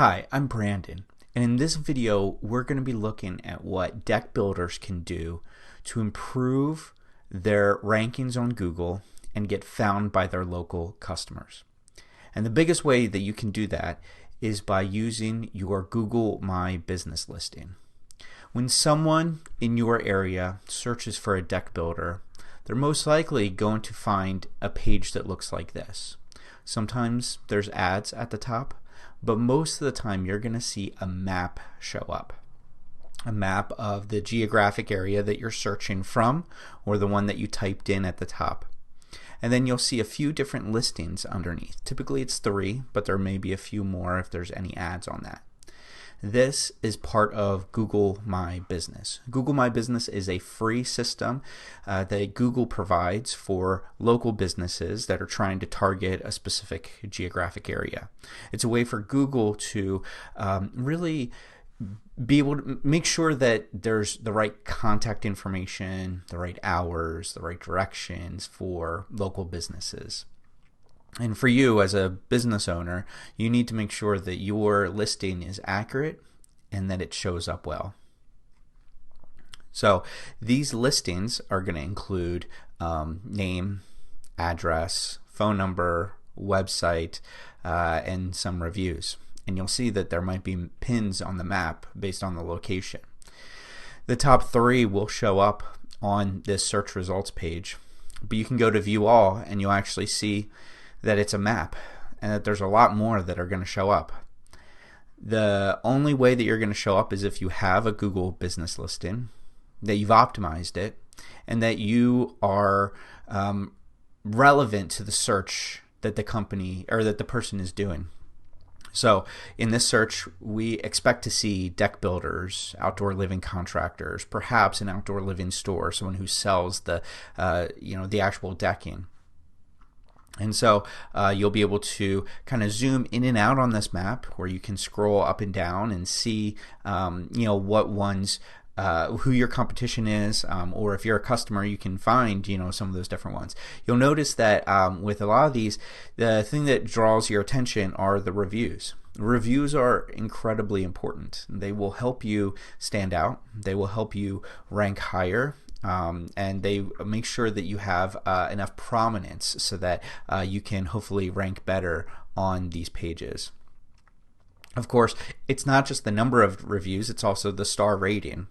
Hi, I'm Brandon, and in this video we're going to be looking at what deck builders can do to improve their rankings on Google and get found by their local customers. And the biggest way that you can do that is by using your Google My Business listing. When someone in your area searches for a deck builder, they're most likely going to find a page that looks like this. Sometimes there's ads at the top, but most of the time you're going to see a map show up. A map of the geographic area that you're searching from, or the one that you typed in at the top. And then you'll see a few different listings underneath. Typically it's 3, but there may be a few more if there's any ads on that. This is part of Google My Business. Google My Business is a free system that Google provides for local businesses that are trying to target a specific geographic area. It's a way for Google to really be able to make sure that there's the right contact information, the right hours, the right directions for local businesses. And for you as a business owner, you need to make sure that your listing is accurate and that it shows up well. So these listings are going to include name, address, phone number, website, and some reviews. And you'll see that there might be pins on the map based on the location. The top 3 will show up on this search results page, but you can go to view all and you'll actually see that it's a map and that there's a lot more that are going to show up. The only way that you're going to show up is if you have a Google business listing, that you've optimized it, and that you are relevant to the search that the company or that the person is doing. So in this search, we expect to see deck builders, outdoor living contractors, perhaps an outdoor living store, someone who sells the actual decking. And so you'll be able to kind of zoom in and out on this map where you can scroll up and down and see what ones who your competition is, or if you're a customer you can find some of those different ones. You'll notice that with a lot of these, the thing that draws your attention are the reviews. Reviews are incredibly important. They will help you stand out. They will help you rank higher. And they make sure that you have enough prominence so that you can hopefully rank better on these pages. Of course, it's not just the number of reviews, it's also the star rating.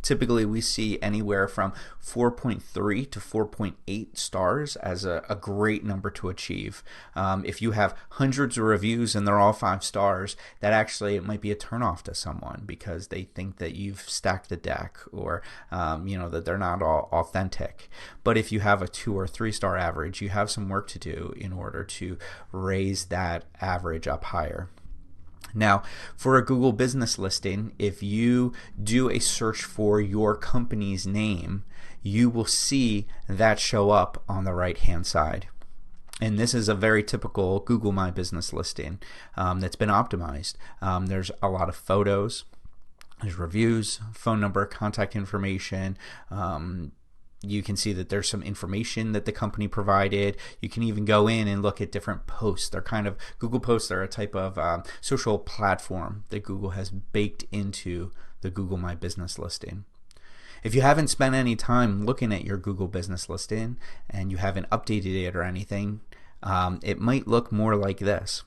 Typically we see anywhere from 4.3 to 4.8 stars as a great number to achieve. If you have hundreds of reviews and they're all 5 stars, that actually it might be a turnoff to someone because they think that you've stacked the deck, or that they're not all authentic. But if you have a 2 or 3 star average, you have some work to do in order to raise that average up higher. Now, for a Google business listing, if you do a search for your company's name, you will see that show up on the right-hand side. And this is a very typical Google My Business listing that's been optimized. There's a lot of photos, there's reviews, phone number, contact information. You can see that there's some information that the company provided. You can even go in and look at different posts. They're kind of, Google posts are a type of social platform that Google has baked into the Google My Business listing. If you haven't spent any time looking at your Google business listing and you haven't updated it or anything, it might look more like this,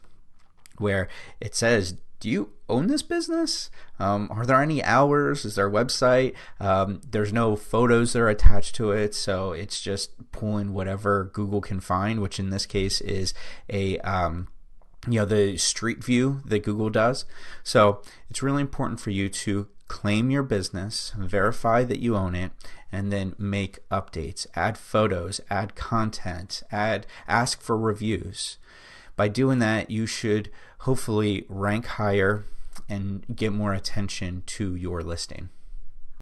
where it says, do you own this business? Are there any hours? Is there a website? There's no photos that are attached to it, so it's just pulling whatever Google can find, which in this case is a the street view that Google does. So it's really important for you to claim your business, verify that you own it, and then make updates, add photos, add content, ask for reviews. By doing that, you should hopefully rank higher and get more attention to your listing.